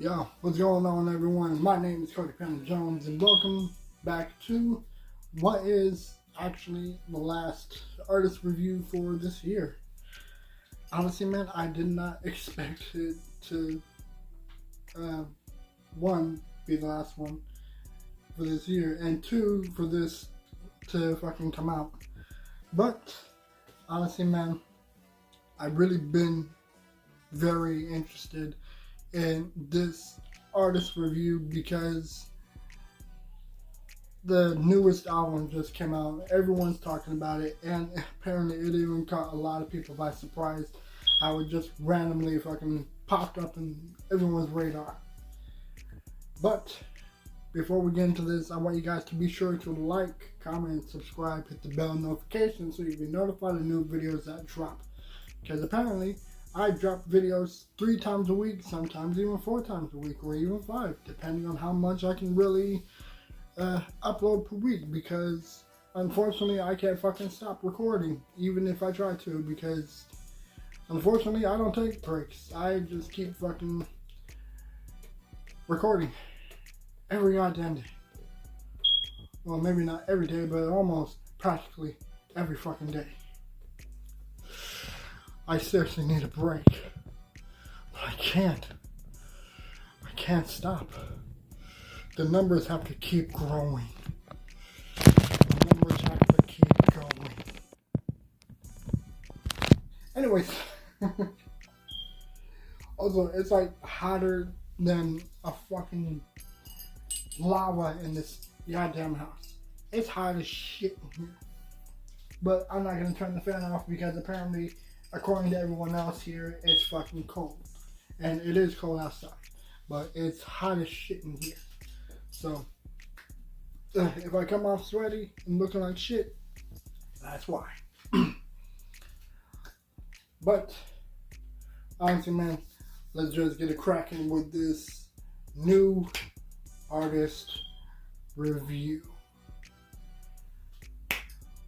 Yo, what's going on, everyone? My name is Cody Penn Jones, and welcome back to what is actually the last artist review for this year. Honestly, man, I did not expect it to, one, be the last one for this year, and two, for this to fucking come out. But, honestly, man, I've really been very interested in this artist review because the newest album just came out. Everyone's talking about it, and apparently it even caught a lot of people by surprise how it just randomly fucking popped up in everyone's radar. But before we get into this, I want you guys to be sure to like, comment, subscribe, hit the bell notification so you can be notified of new videos that drop. Because apparently I drop videos 3 times a week, sometimes even 4 times a week, or even 5, depending on how much I can really upload per week, because unfortunately I can't fucking stop recording, even if I try to, because unfortunately I don't take breaks. I just keep fucking recording every goddamn day. Well, maybe not every day, but almost practically every fucking day. I seriously need a break, but I can't stop. The numbers have to keep growing. The numbers have to keep going. Anyways, also, it's like hotter than a fucking lava in this goddamn house. It's hot as shit in here. But I'm not gonna turn the fan off because apparently, according to everyone else here, it's fucking cold. And it is cold outside. But it's hot as shit in here. So, if I come off sweaty and looking like shit, that's why. But, honestly, man, let's just get it cracking with this new artist review.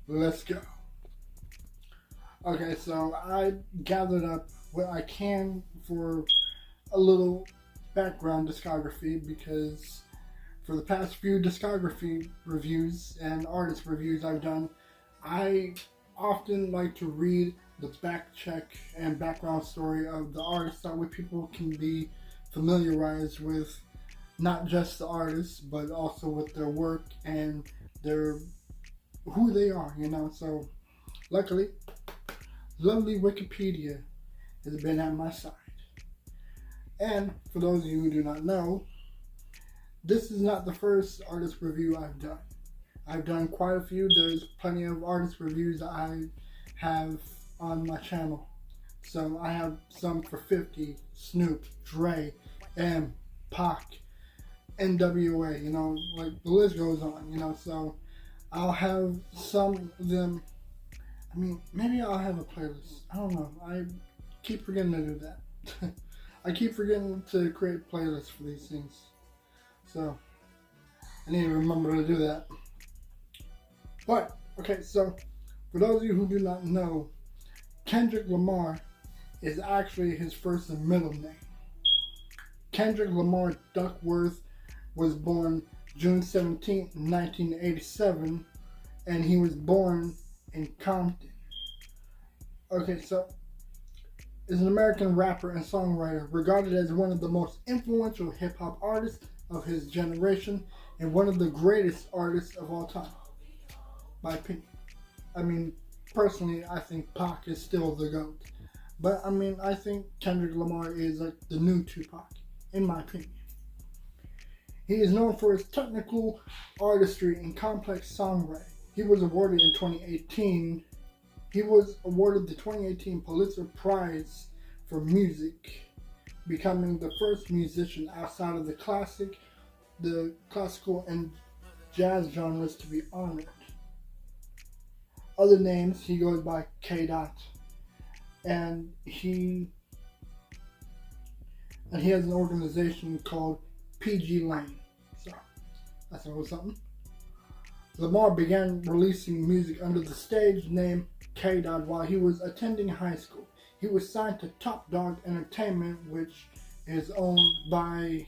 Let's go. Okay, so I gathered up what I can for a little background discography, because for the past few discography reviews and artist reviews I've done, I often like to read the back check and background story of the artist, that way people can be familiarized with not just the artist, but also with their work and their who they are, you know. So luckily, lovely Wikipedia has been at my side. And for those of you who do not know, this is not the first artist review I've done. I've done quite a few. There's plenty of artist reviews I have on my channel. So I have some for 50, Snoop, Dre, M, Pac, NWA, you know, like the list goes on, you know. So I'll have some of them. I mean, maybe I'll have a playlist. I don't know. I keep forgetting to do that. I keep forgetting to create playlists for these things. So, I need to remember to do that. But, okay, so, for those of you who do not know, Kendrick Lamar is actually his first and middle name. Kendrick Lamar Duckworth was born June 17, 1987, and he was born in Compton. Okay, so is an American rapper and songwriter, regarded as one of the most influential hip-hop artists of his generation and one of the greatest artists of all time, my opinion. I mean, personally, I think Pac is still the GOAT, but I mean, I think Kendrick Lamar is like the new Tupac, in my opinion. He is known for his technical artistry and complex songwriting. He was awarded in 2018. He was awarded the 2018 Pulitzer Prize for Music, becoming the first musician outside of the classical and jazz genres to be honored. Other names, he goes by K. Dot, and he has an organization called PG Lane. So that's a little something. Lamar began releasing music under the stage name K. Dot while he was attending high school. He was signed to Dawg Entertainment, which is owned by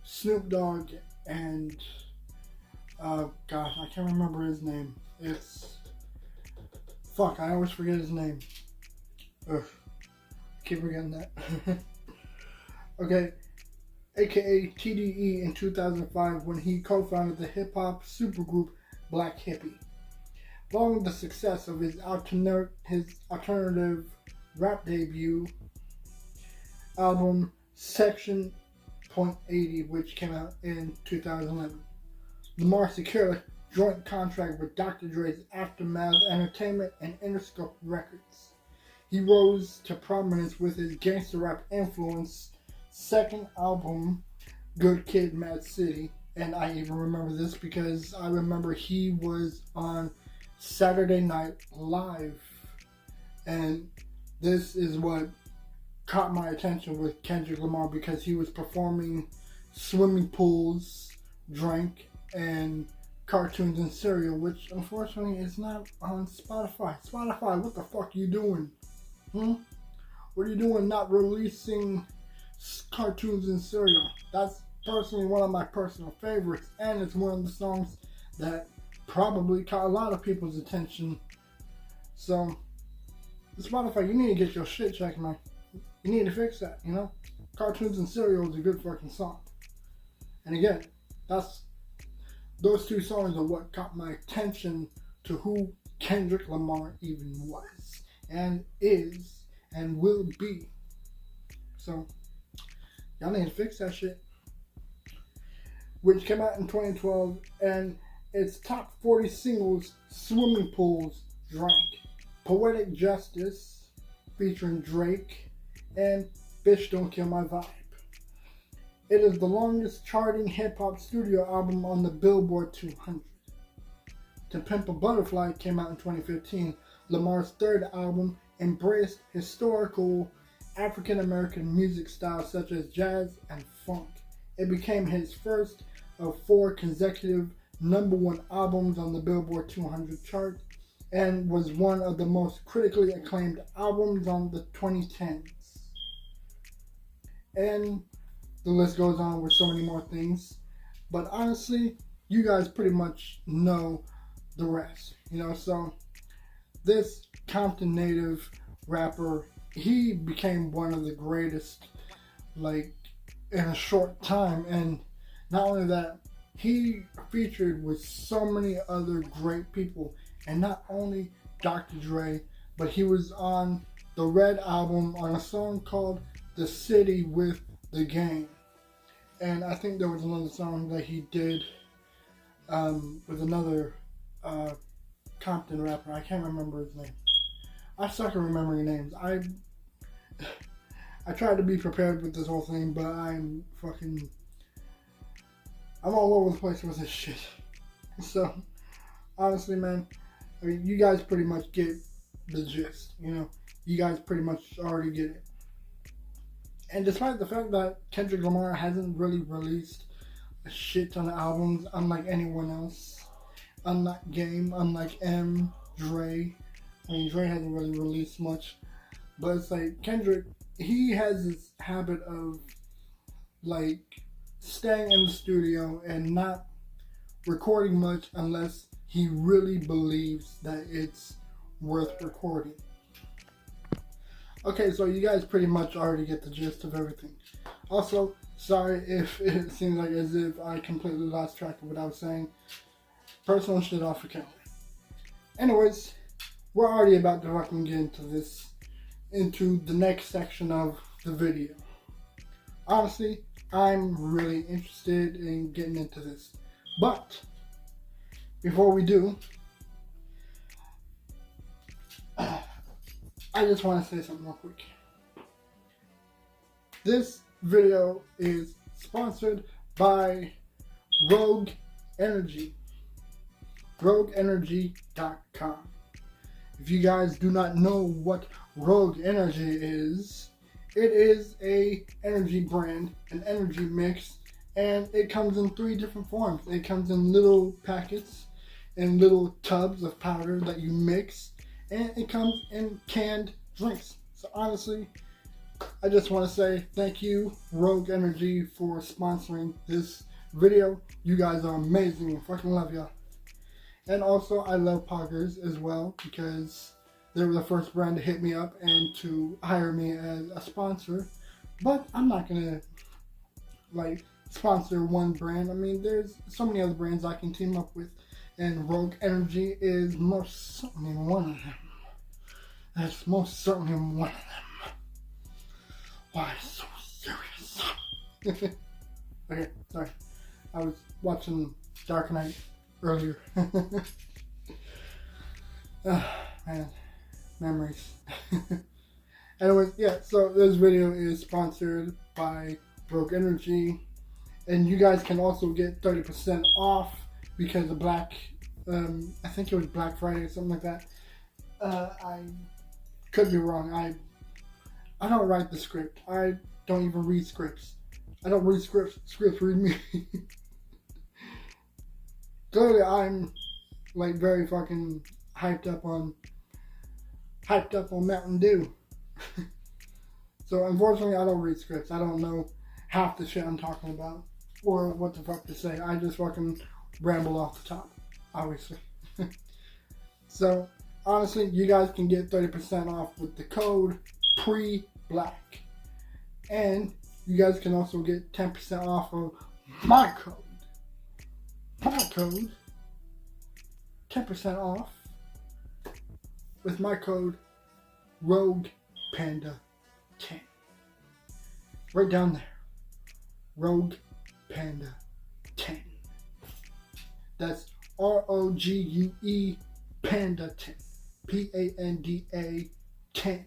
Snoop Dogg and gosh, I can't remember his name. It's fuck, I always forget his name. Ugh, keep forgetting that. Okay, aka TDE in 2005 when he co-founded the hip-hop supergroup Black Hippie. Following the success of his alternative rap debut album Section .80, which came out in 2011, Lamar secured a joint contract with Dr. Dre's Dawg Entertainment and Interscope Records. He rose to prominence with his gangster rap influence second album, Good Kid, Mad City, and I even remember this because I remember he was on Saturday Night Live, and this is what caught my attention with Kendrick Lamar because he was performing Swimming Pools, Drink, and Cartoons and Cereal, which unfortunately is not on Spotify. Spotify, what the fuck you doing? What are you doing not releasing Cartoons and Cereal? That's personally one of my personal favorites, and it's one of the songs that probably caught a lot of people's attention. So, Spotify, you need to get your shit checked, man. You need to fix that, you know? Cartoons and Cereal is a good fucking song. And again, those two songs are what caught my attention to who Kendrick Lamar even was, and is, and will be. So, y'all need to fix that shit. Which came out in 2012, and its top 40 singles, Swimming Pools, Drink, Poetic Justice, featuring Drake, and Bitch Don't Kill My Vibe. It is the longest charting hip-hop studio album on the Billboard 200. To Pimp a Butterfly came out in 2015. Lamar's third album embraced historical African-American music styles such as jazz and funk. It became his first of 4 consecutive #1 albums on the Billboard 200 chart and was one of the most critically acclaimed albums on the 2010s. And the list goes on with so many more things. But honestly, you guys pretty much know the rest. So this Compton native rapper, he became one of the greatest, in a short time. And not only that, he featured with so many other great people. And not only Dr. Dre, but he was on the Red album on a song called The City with the Game. And I think there was another song that he did with another Compton rapper. I can't remember his name. I suck at remembering names. I tried to be prepared with this whole thing, but I'm all over the place with this shit. So, honestly, man, I mean, you guys pretty much get the gist, You guys pretty much already get it. And despite the fact that Kendrick Lamar hasn't really released a shit ton of albums, unlike anyone else, unlike Game, unlike M, Dre. I mean, Dre hasn't really released much. But it's like, Kendrick, he has this habit of, staying in the studio and not recording much unless he really believes that it's worth recording. Okay, so you guys pretty much already get the gist of everything. Also, sorry if it seems like as if I completely lost track of what I was saying. Personal shit off the camera. Anyways, we're already about to fucking get into the next section of the video. Honestly, I'm really interested in getting into this. But, before we do, I just want to say something real quick. This video is sponsored by Rogue Energy. RogueEnergy.com. If you guys do not know what Rogue Energy is, it is a energy brand, an energy mix, and it comes in 3 different forms. It comes in little packets, in little tubs of powder that you mix, and it comes in canned drinks. So honestly, I just want to say thank you, Rogue Energy, for sponsoring this video. You guys are amazing. I fucking love y'all. And also, I love Poggers as well because they were the first brand to hit me up and to hire me as a sponsor. But I'm not gonna like sponsor one brand. I mean, there's so many other brands I can team up with, and Rogue Energy is most certainly one of them. That's most certainly one of them. Why so serious? Okay, sorry. I was watching Dark Knight earlier. Man, memories. Anyways, yeah, so this video is sponsored by Dawg Energy, and you guys can also get 30% off because of Black, I think it was Black Friday or something like that. I could be wrong. I don't write the script. I don't even read scripts. I don't read scripts. Scripts read me. Clearly, I'm like very fucking hyped up on Mountain Dew. So unfortunately, I don't read scripts. I don't know half the shit I'm talking about or what the fuck to say. I just fucking ramble off the top, obviously. So honestly, you guys can get 30% off with the code PREBLACK, and you guys can also get 10% off of my code. My code, 10% off with my code Rogue Panda 10. Right down there. Rogue Panda 10. That's ROGUE Panda 10. PANDA 10. 10.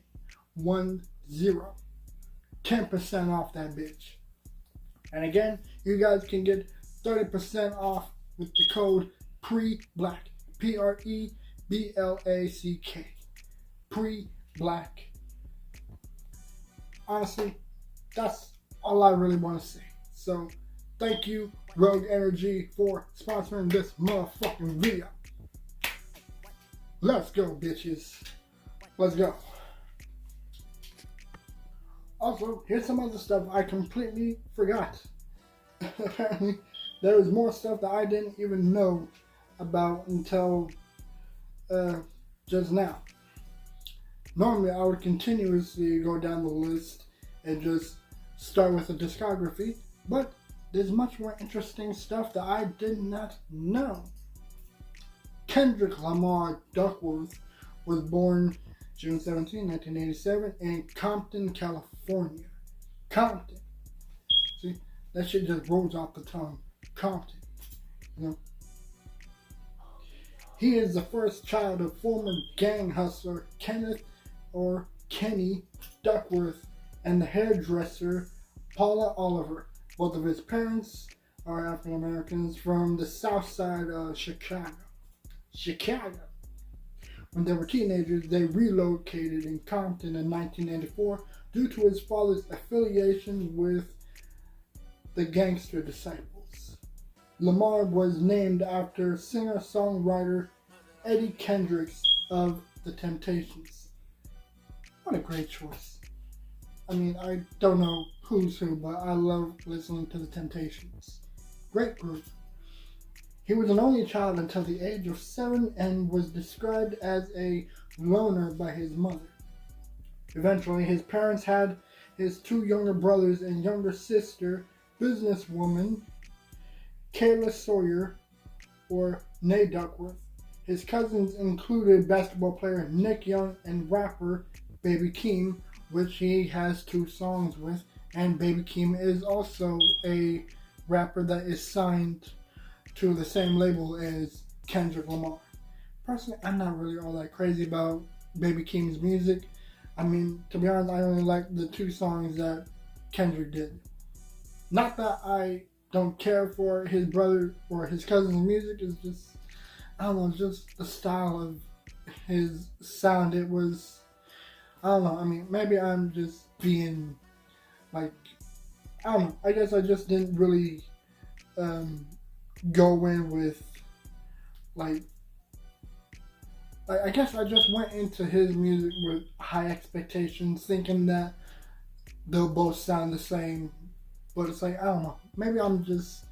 10% off that bitch. And again, you guys can get 30% off with the code PREBLACK. PREBLACK. PREBLACK. Honestly, that's all I really want to say. So, thank you, Rogue Energy, for sponsoring this motherfucking video. Let's go, bitches. Let's go. Also, here's some other stuff I completely forgot. Apparently, there was more stuff that I didn't even know about until just now. Normally, I would continuously go down the list and just start with a discography, but there's much more interesting stuff that I did not know. Kendrick Lamar Duckworth was born June 17, 1987 in Compton, California. Compton. See, that shit just rolls off the tongue. Compton. You know? He is the first child of former gang hustler Kenneth or Kenny Duckworth and the hairdresser Paula Oliver. Both of his parents are African Americans from the south side of Chicago. When they were teenagers, they relocated in Compton in 1984 due to his father's affiliation with the Gangster Disciples. Lamar was named after singer-songwriter Eddie Kendricks of The Temptations. What a great choice. I mean, I don't know who's who, but I love listening to The Temptations. Great group. He was an only child until the age of 7 and was described as a loner by his mother. Eventually, his parents had his 2 younger brothers and younger sister, businesswoman Kayla Sawyer, or Nay Duckworth. His cousins included basketball player Nick Young and rapper Baby Keem, which he has 2 songs with, and Baby Keem is also a rapper that is signed to the same label as Kendrick Lamar. Personally, I'm not really all that crazy about Baby Keem's music. I mean, to be honest, I only like the 2 songs that Kendrick did. Not that I don't care for his brother or his cousin's music, it's just, I don't know, just the style of his sound. It was, I don't know, I mean, maybe I'm just being, like, I don't know, I guess I just didn't really go in with, like, I guess I just went into his music with high expectations, thinking that they'll both sound the same. But it's like, I don't know. Maybe I'm just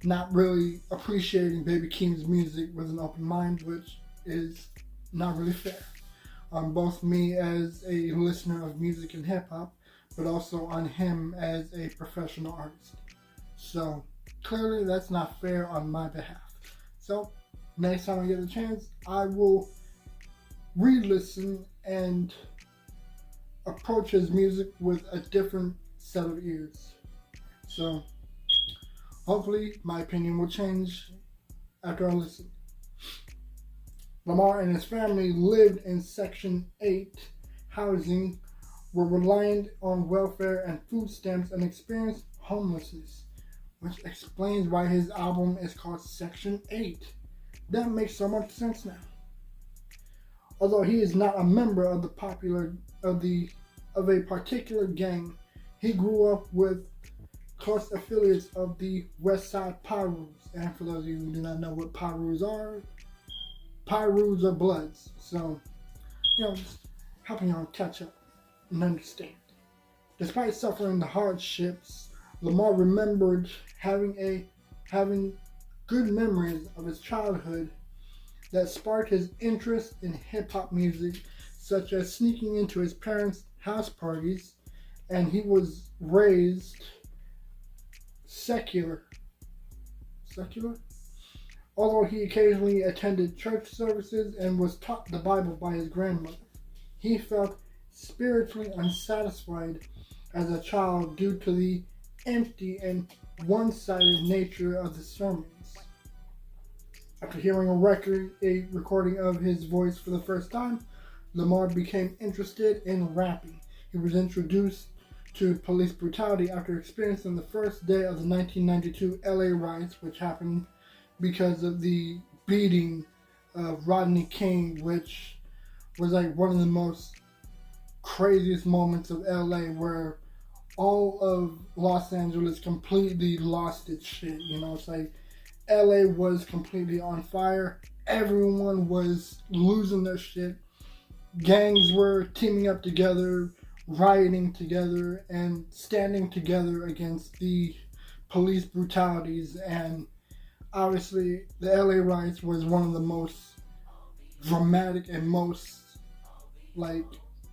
not really appreciating Baby Keem's music with an open mind, which is not really fair. On both me as a listener of music and hip hop, but also on him as a professional artist. So clearly that's not fair on my behalf. So next time I get a chance, I will re-listen and approach his music with a different set of ears. So hopefully my opinion will change after I listen. Lamar and his family lived in Section 8 housing, were reliant on welfare and food stamps, and experienced homelessness, which explains why his album is called Section 8. That makes so much sense now. Although he is not a member of a particular gang, he grew up with close affiliates of the West Side Pyrus. And for those of you who do not know what Pyrus are Bloods. So, just helping y'all catch up and understand. Despite suffering the hardships, Lamar remembered having good memories of his childhood that sparked his interest in hip-hop music, such as sneaking into his parents' house parties, and he was raised secular. Although he occasionally attended church services and was taught the Bible by his grandmother, he felt spiritually unsatisfied as a child due to the empty and one-sided nature of the sermons. After hearing a recording of his voice for the first time, Lamar became interested in rapping. He was introduced to police brutality after experiencing the first day of the 1992 LA riots, which happened because of the beating of Rodney King, which was like one of the most craziest moments of LA, where all of Los Angeles completely lost its shit. It's like LA was completely on fire. Everyone was losing their shit. Gangs were teaming up together, rioting together, and standing together against the police brutalities. And obviously, the LA riots was one of the most dramatic and most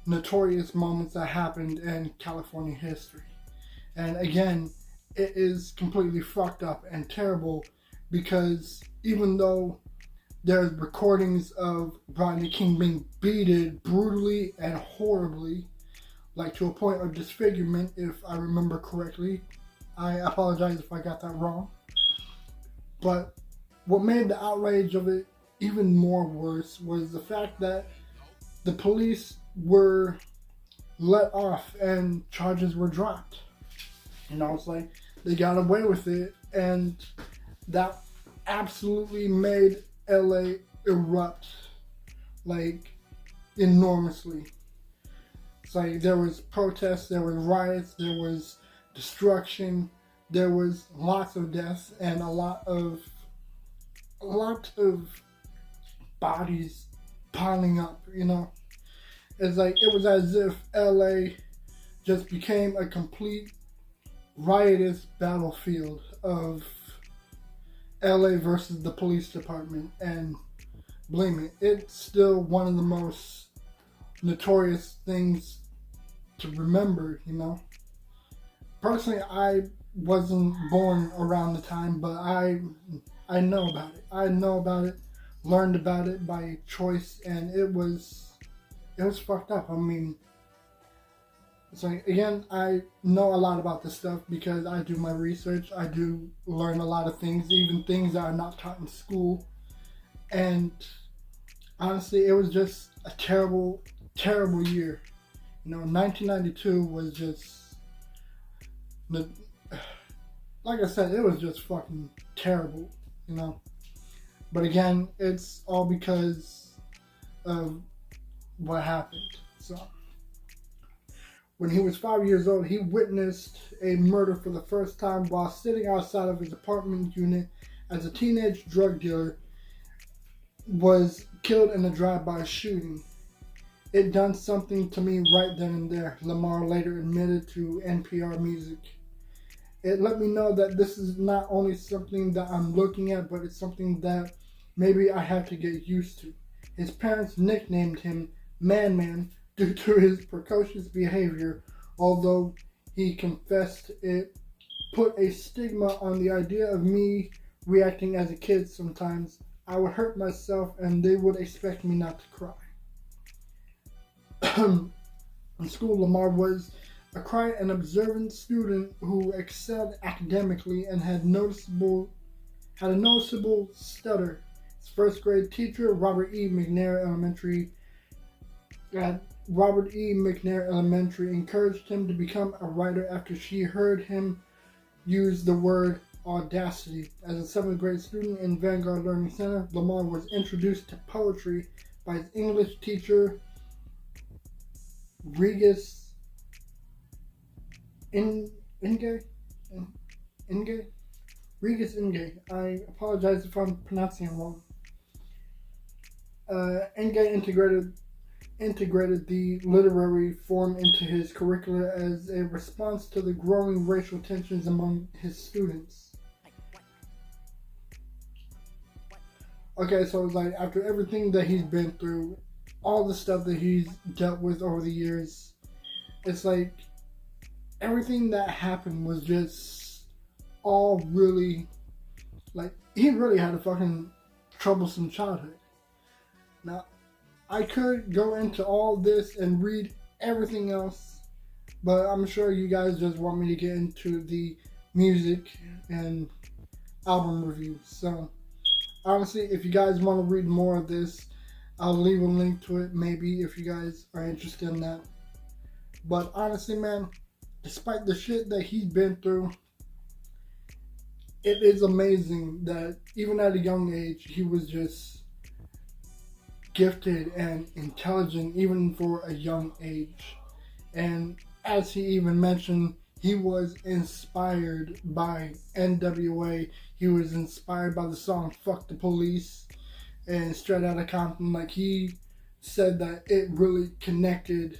notorious moments that happened in California history. And again, it is completely fucked up and terrible, because even though there's recordings of Rodney King being beaten brutally and horribly, to a point of disfigurement, if I remember correctly. I apologize if I got that wrong. But what made the outrage of it even more worse was the fact that the police were let off and charges were dropped. It's like they got away with it, and that absolutely made LA erupt enormously. It's like there was protests, there was riots, there was destruction, there was lots of deaths, and a lot of bodies piling up. It's like it was as if LA just became a complete riotous battlefield of LA versus the police department. And believe me, it's still one of the most notorious things to remember. Personally, I wasn't born around the time, but I know about it. I know about it, learned about it by choice, and it was fucked up. It's like, again, I know a lot about this stuff because I do my research. I do learn a lot of things, even things that are not taught in school. And honestly, it was just a terrible, terrible year. 1992 was just, like I said, it was just fucking terrible, But again, it's all because of what happened. So, when he was 5 years old, he witnessed a murder for the first time while sitting outside of his apartment unit as a teenage drug dealer was killed in a drive-by shooting. It done something to me right then and there, Lamar later admitted to NPR Music. It let me know that this is not only something that I'm looking at, but it's something that maybe I have to get used to. His parents nicknamed him Man Man due to his precocious behavior, although he confessed it put a stigma on the idea of me reacting as a kid sometimes. I would hurt myself and they would expect me not to cry. In school, Lamar was a quiet and observant student who excelled academically and had a noticeable stutter. His first grade teacher, Robert E. McNair Elementary, encouraged him to become a writer after she heard him use the word audacity. As a 7th grade student in Vanguard Learning Center, Lamar was introduced to poetry by his English teacher, Regis Inge. I apologize if I'm pronouncing it wrong. Inge integrated the literary form into his curricula as a response to the growing racial tensions among his students. Okay, so it's like after everything that he's been through, all the stuff that he's dealt with over the years, it's like everything that happened was just all really, like, he really had a fucking troublesome childhood. Now, I could go into all this and read everything else, but I'm sure you guys just want me to get into the music and album reviews. So, honestly, if you guys want to read more of this, I'll leave a link to it, maybe, if you guys are interested in that. But honestly, man, despite the shit that he's been through, it is amazing that even at a young age, he was just gifted and intelligent, even for a young age. And as he even mentioned, he was inspired by NWA. He was inspired by the song Fuck the Police and Straight Outta Compton. Like, he said that it really connected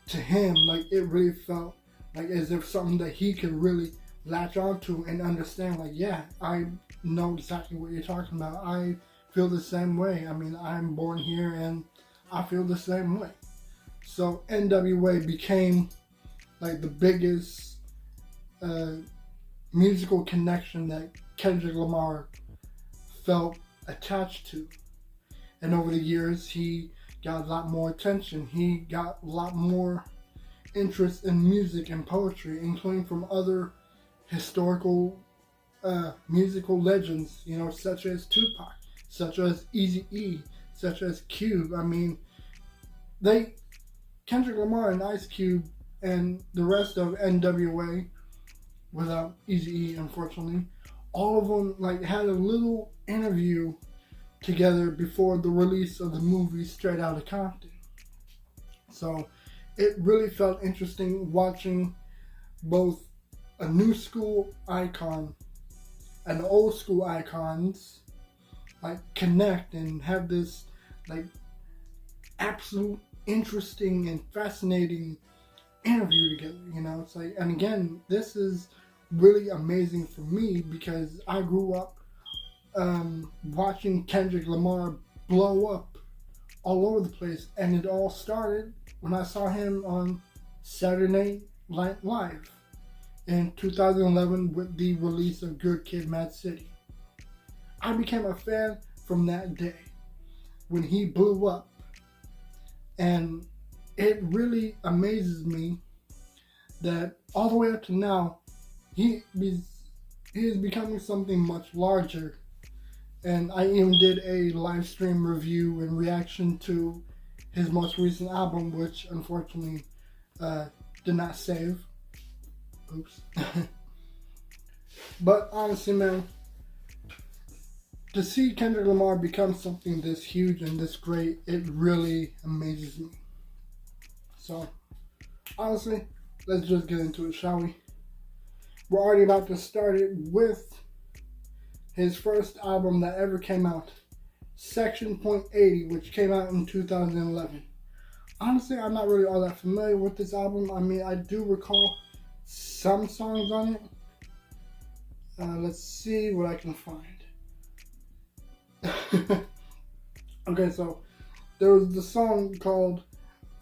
to him. Like, it really felt like as if something that he could really latch onto and understand. Like, yeah, I know exactly what you're talking about. I feel the same way. I mean, I'm born here and I feel the same way. So NWA became like the biggest musical connection that Kendrick Lamar felt attached to. And over the years, he got a lot more attention. He got a lot more interest in music and poetry, including from other historical musical legends, you know, such as Tupac, such as Eazy-E, such as Cube. I mean, Kendrick Lamar and Ice Cube and the rest of NWA, without Eazy-E, unfortunately, all of them like had a little interview together before the release of the movie Straight Outta Compton. So it really felt interesting watching both a new school icon and old school icons like connect and have this like absolute interesting and fascinating interview together. You know, it's like, and again, this is really amazing for me because I grew up watching Kendrick Lamar blow up all over the place, and it all started when I saw him on Saturday Night Live in 2011 with the release of Good Kid, Mad City. I became a fan from that day when he blew up, and it really amazes me that all the way up to now, he is becoming something much larger. And I even did a live stream review in reaction to his most recent album, which unfortunately did not save. Oops. But honestly, man, to see Kendrick Lamar become something this huge and this great, it really amazes me. So, honestly, let's just get into it, shall we? We're already about to start it with his first album that ever came out, Section .80, which came out in 2011. honestly, I'm not really all that familiar with this album. I mean, I do recall some songs on it. Let's see what I can find. Okay, so there was the song called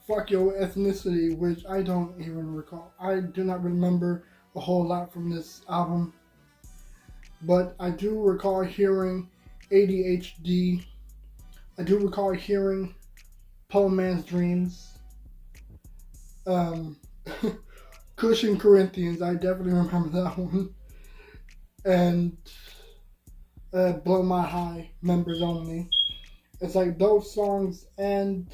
Fuck Your Ethnicity, which I don't even recall. I do not remember a whole lot from this album. But I do recall hearing ADHD. I do recall hearing Poor Man's Dreams. Cushion Corinthians, I definitely remember that one. And Blow My High, Members Only. It's like those songs and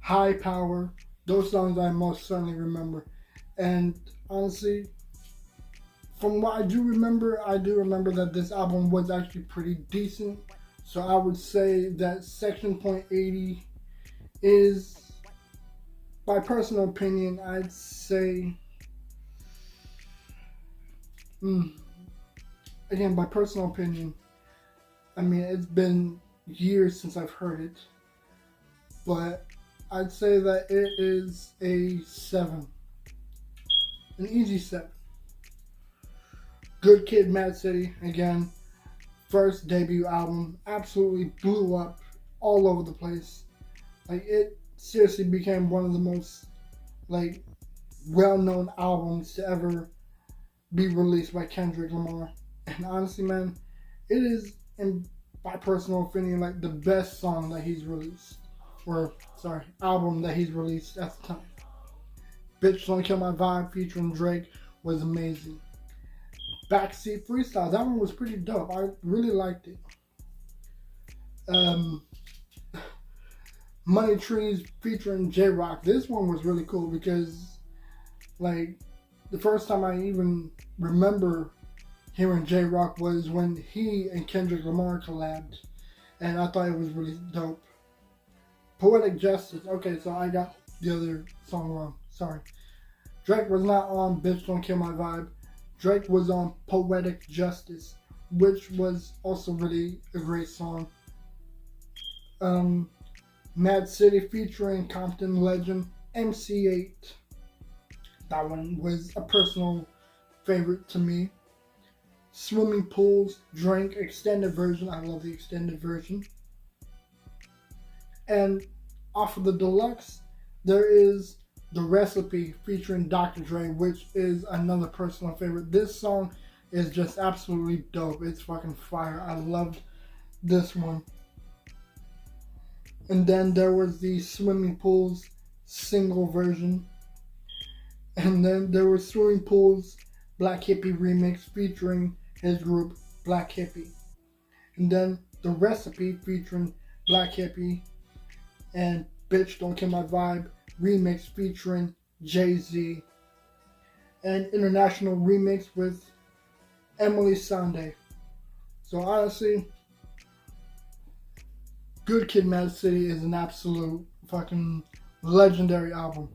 High Power. Those songs I most certainly remember. And honestly, from what I do remember that this album was actually pretty decent. So I would say that Section .80 is, by personal opinion, I'd say, again, by personal opinion, I mean, it's been years since I've heard it, but I'd say that it is a 7. An easy 7. Good Kid, Mad City, again, first debut album, absolutely blew up all over the place. Like, it seriously became one of the most, like, well-known albums to ever be released by Kendrick Lamar. And honestly, man, it is, in my personal opinion, like, the best song that he's released. Album that he's released at the time. Bitch Don't Kill My Vibe featuring Drake was amazing. Backseat Freestyle, that one was pretty dope. I really liked it. Money Trees featuring J-Rock. This one was really cool because, like, the first time I even remember hearing J-Rock was when he and Kendrick Lamar collabed. And I thought it was really dope. Poetic Justice. Okay, so I got the other song wrong. Sorry. Drake was not on Bitch Don't Kill My Vibe. Drake was on Poetic Justice, which was also really a great song. Mad City featuring Compton legend MC8. That one was a personal favorite to me. Swimming Pools, Drink, extended version. I love the extended version. And off of the deluxe, there is The Recipe featuring Dr. Dre, which is another personal favorite. This song is just absolutely dope. It's fucking fire. I loved this one. And then there was the Swimming Pools single version. And then there was Swimming Pools Black Hippie remix featuring his group Black Hippie. And then The Recipe featuring Black Hippie and Bitch Don't Kill My Vibe remix featuring Jay-Z, and international remix with Emily Sande. So honestly, Good Kid, Mad City is an absolute fucking legendary album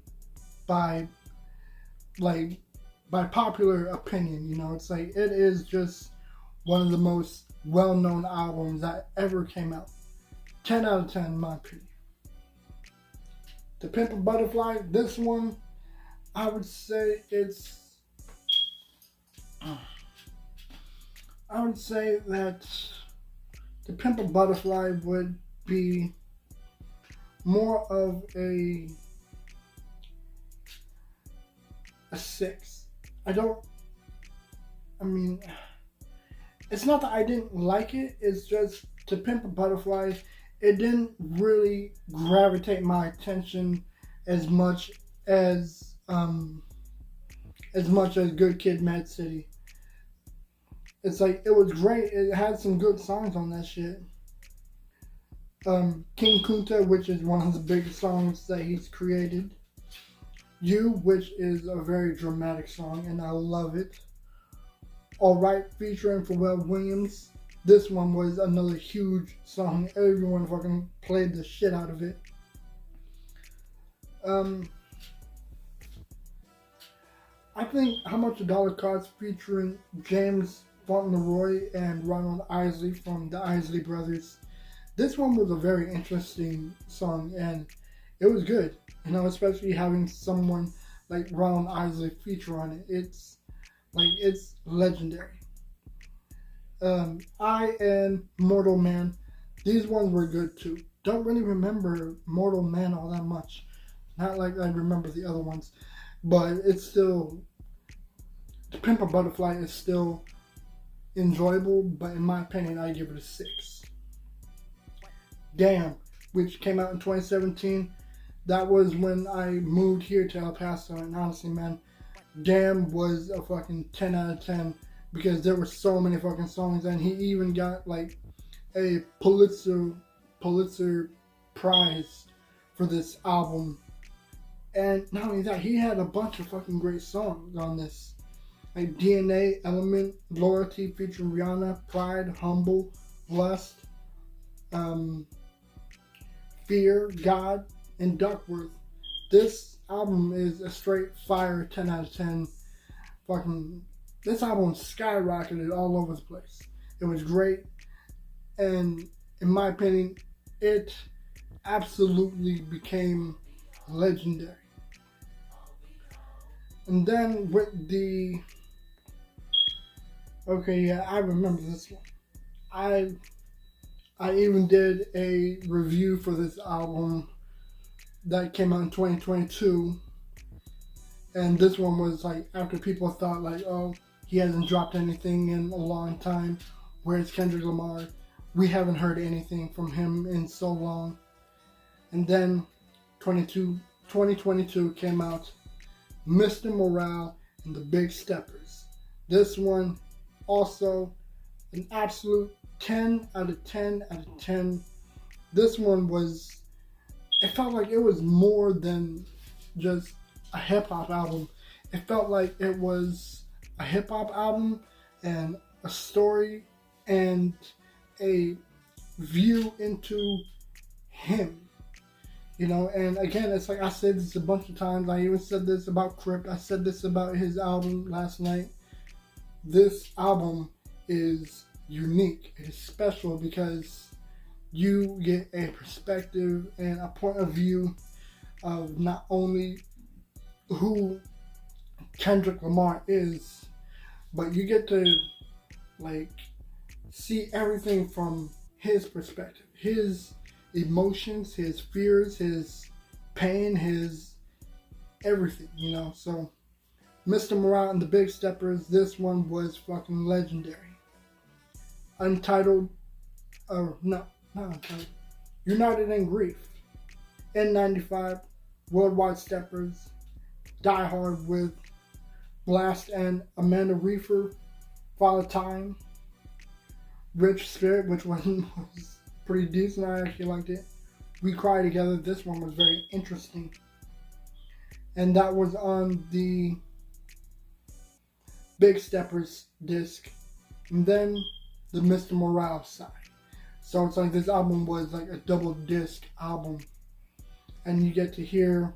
by popular opinion. You know, it's like, it is just one of the most well-known albums that ever came out. 10 out of 10 in my opinion. To Pimp a Butterfly, this one, I would say that To Pimp a Butterfly would be more of a 6. It's not that I didn't like it, it's just To Pimp a Butterfly, it didn't really gravitate my attention as much as Good Kid, Mad City. It's like, it was great. It had some good songs on that shit. King Kunta, which is one of the biggest songs that he's created. You, which is a very dramatic song, and I love it. Alright, featuring Pharrell Williams. This one was another huge song. Everyone fucking played the shit out of it. I think How Much a Dollar Costs featuring James Fauntleroy and Ronald Isley from the Isley Brothers. This one was a very interesting song, and it was good. You know, especially having someone like Ron Isley feature on it. It's legendary. I and Mortal Man, these ones were good too. Don't really remember Mortal Man all that much. Not like I remember the other ones, but it's still, To Pimp a Butterfly is still enjoyable. But in my opinion, I give it a 6. Damn, which came out in 2017. That was when I moved here to El Paso, and honestly, man, Damn was a fucking 10 out of 10 because there were so many fucking songs, and he even got like a Pulitzer Prize for this album. And not only that, he had a bunch of fucking great songs on this, like DNA, Element, Loyalty featuring Rihanna, Pride, Humble, Lust, Fear, God, and Duckworth. This album is a straight fire 10 out of 10. Fucking, this album skyrocketed all over the place. It was great, and in my opinion, it absolutely became legendary. And then with the, okay, yeah, I remember this one. I even did a review for this album that came out in 2022, and this one was like after people thought like, oh, he hasn't dropped anything in a long time. Where's Kendrick Lamar? We haven't heard anything from him in so long. And then 2022 came out, Mr. Morale and the Big Steppers. This one also an absolute 10 out of 10 out of 10. This one was, it felt like it was more than just a hip-hop album. It felt like it was a hip-hop album and a story and a view into him. You know, and again, it's like I said this a bunch of times. I even said this about Crypt. I said this about his album last night. This album is unique. It is special because you get a perspective and a point of view of not only who Kendrick Lamar is, but you get to like see everything from his perspective, his emotions, his fears, his pain, his everything, you know. So Mr. Morale and the Big Steppers, this one was fucking legendary. Untitled, or no, not Untitled, United in Grief, N95, Worldwide Steppers, Die Hard with Blast and Amanda Reefer, Father Time, Rich Spirit, which one was pretty decent. I actually liked it. We Cry Together. This one was very interesting. And that was on the Big Steppers disc. And then the Mr. Morale side. So it's like this album was like a double disc album. And you get to hear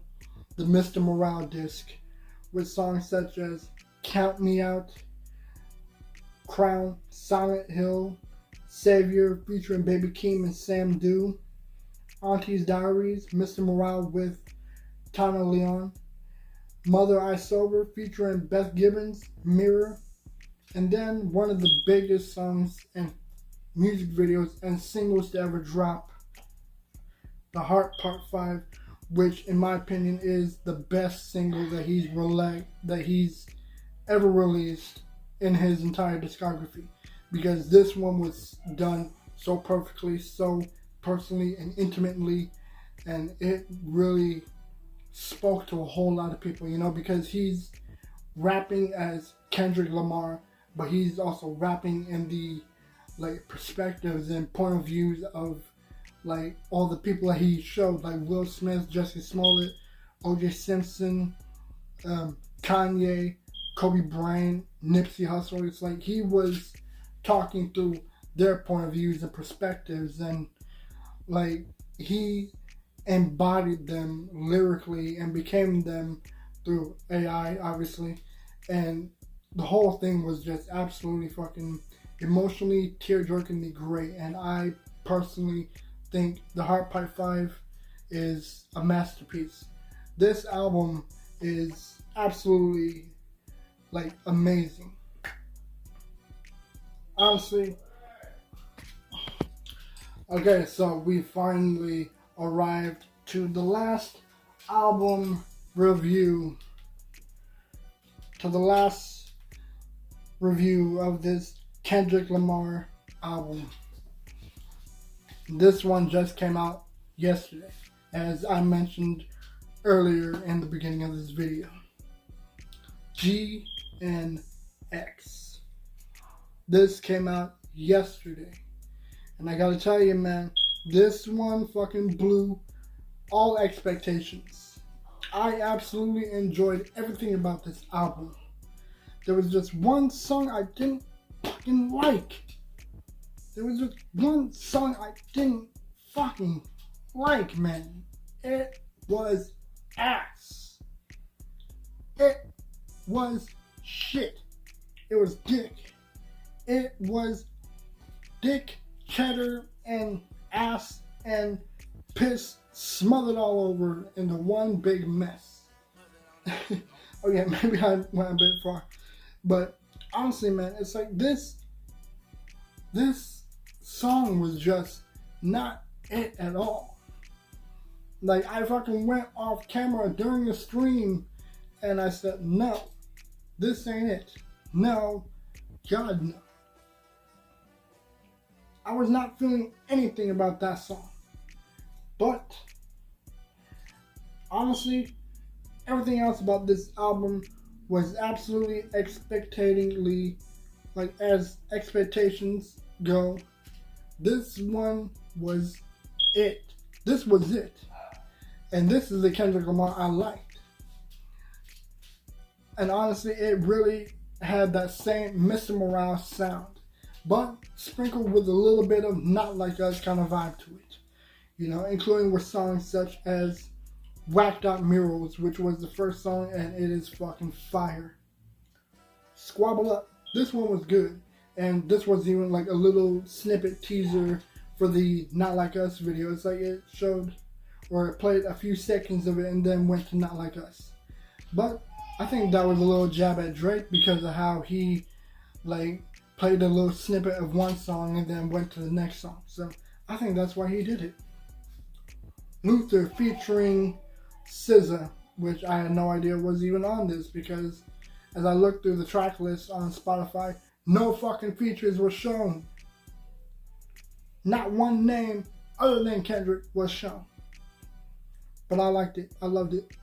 the Mr. Morale disc with songs such as Count Me Out, Crown, Silent Hill, Savior featuring Baby Keem and Sam Dew, Auntie's Diaries, Mr. Morale with Tana Leon, Mother I Sober featuring Beth Gibbons, Mirror, and then one of the biggest songs and music videos and singles to ever drop, The Heart Part 5, which in my opinion is the best single that he's ever released in his entire discography. Because this one was done so perfectly, so personally and intimately, and it really spoke to a whole lot of people, you know, because he's rapping as Kendrick Lamar, but he's also rapping in the like perspectives and point of views of like all the people that he showed, like Will Smith, Jussie Smollett, O.J. Simpson, Kanye, Kobe Bryant, Nipsey Hussle. It's like he was talking through their point of views and perspectives, and like he embodied them lyrically and became them through AI, obviously, and the whole thing was just absolutely fucking emotionally, tear-jerkingly great. And I personally think The Heart Part 5 is a masterpiece. This album is absolutely like amazing. Honestly. Okay, so we finally arrived to the last album review. To the last review of this Kendrick Lamar album. This one just came out yesterday, as I mentioned earlier in the beginning of this video. GNX. This came out yesterday. And I gotta tell you, man, this one fucking blew all expectations. I absolutely enjoyed everything about this album. There was just one song I didn't fucking like. There was just one song I didn't fucking like, man. It was ass. It was shit. It was dick. It was dick, cheddar, and ass, and piss smothered all over into one big mess. Oh yeah, maybe I went a bit far. But honestly, man, it's like this song was just not it at all. Like, I fucking went off camera during the stream and I said, no, this ain't it. No, God, no. I was not feeling anything about that song. But honestly, everything else about this album was absolutely expectatingly, like, as expectations go. This one was it. This was it. And this is the Kendrick Lamar I liked. And honestly, it really had that same Mr. Morale sound, but sprinkled with a little bit of Not Like Us kind of vibe to it. You know, including with songs such as Whacked Out Murals, which was the first song, and it is fucking fire. Squabble Up. This one was good. And this was even like a little snippet teaser for the Not Like Us video. It's like it showed, or it played a few seconds of it and then went to Not Like Us. But I think that was a little jab at Drake because of how he like played a little snippet of one song and then went to the next song. So I think that's why he did it. Luther featuring SZA, which I had no idea was even on this, because as I looked through the track list on Spotify, no fucking features were shown. Not one name other than Kendrick was shown. But I liked it. I loved it.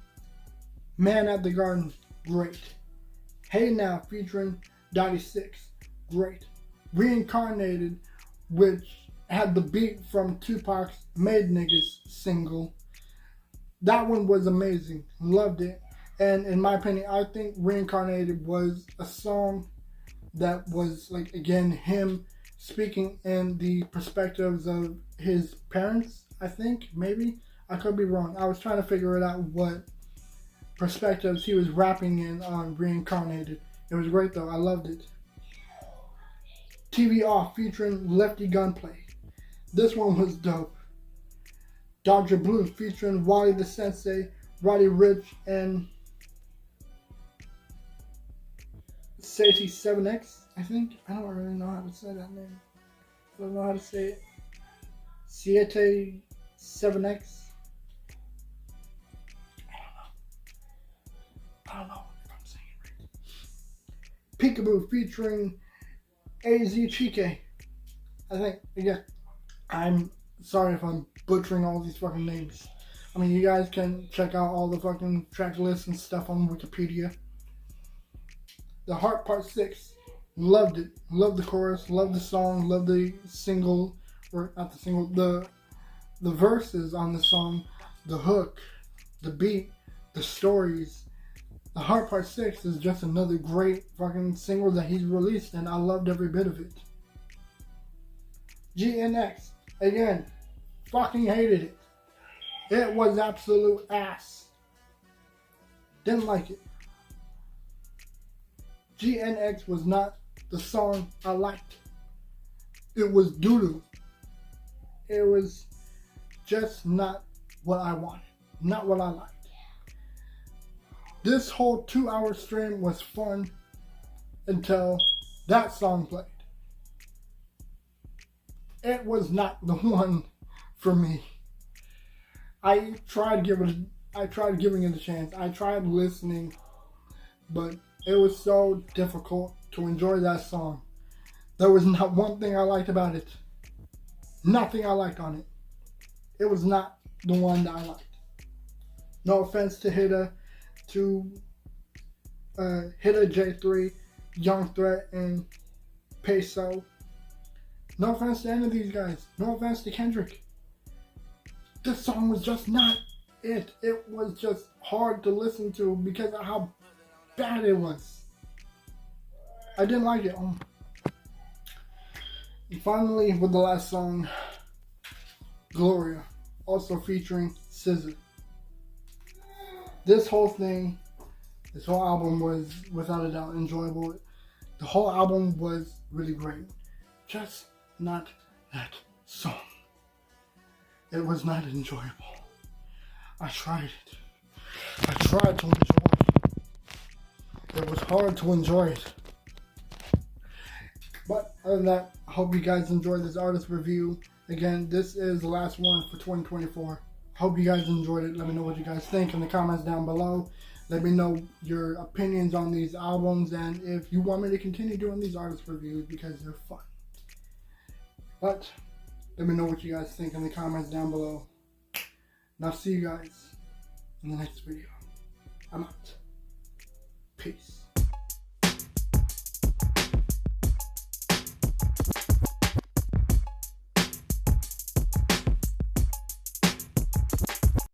Man at the Garden, great. Hey Now featuring Dottie Six, great. Reincarnated, which had the beat from Tupac's Made Niggas single. That one was amazing. Loved it. And in my opinion, I think Reincarnated was a song that was, like, again, him speaking in the perspectives of his parents, I think, maybe. I could be wrong. I was trying to figure it out what perspectives he was rapping in on Reincarnated. It was great though. I loved it. TV Off featuring Lefty Gunplay. This one was dope. Dr. Blue featuring Wally the Sensei, Roddy Ricch, and Sadie 7X, I think. I don't really know how to say that name. I don't know how to say it. Siete 7X. I don't know if I'm saying it right. Peekaboo featuring AZ Chike. I think, again, I'm sorry if I'm butchering all these fucking names. I mean, you guys can check out all the fucking track lists and stuff on Wikipedia. The Heart Part 6. Loved it. Loved the chorus. Loved the song. Loved the single. Or not the single. The verses on the song. The hook. The beat. The stories. The Heart Part 6 is just another great fucking single that he's released, and I loved every bit of it. GNX. Again, fucking hated it. It was absolute ass. Didn't like it. GNX was not the song I liked. It was doo-doo. It was just not what I wanted, not what I liked. This whole 2-hour stream was fun until that song played. It was not the one for me. I tried giving it a chance. I tried listening, but it was so difficult to enjoy that song. There was not one thing I liked about it. Nothing I liked on it. It was not the one that I liked. No offense to Hitta, J3, Young Threat, and Peso. No offense to any of these guys. No offense to Kendrick. This song was just not it. It was just hard to listen to because of how bad it was. I didn't like it. And finally, with the last song, Gloria, also featuring SZA. This whole album was without a doubt enjoyable. The whole album was really great. Just not that song. It was not enjoyable. I tried it. I tried to enjoy it. It was hard to enjoy it. But other than that, I hope you guys enjoyed this artist review. Again, this is the last one for 2024. Hope you guys enjoyed it. Let me know what you guys think in the comments down below. Let me know your opinions on these albums and if you want me to continue doing these artist reviews because they're fun. But let me know what you guys think in the comments down below. And I'll see you guys in the next video. I'm out. Peace.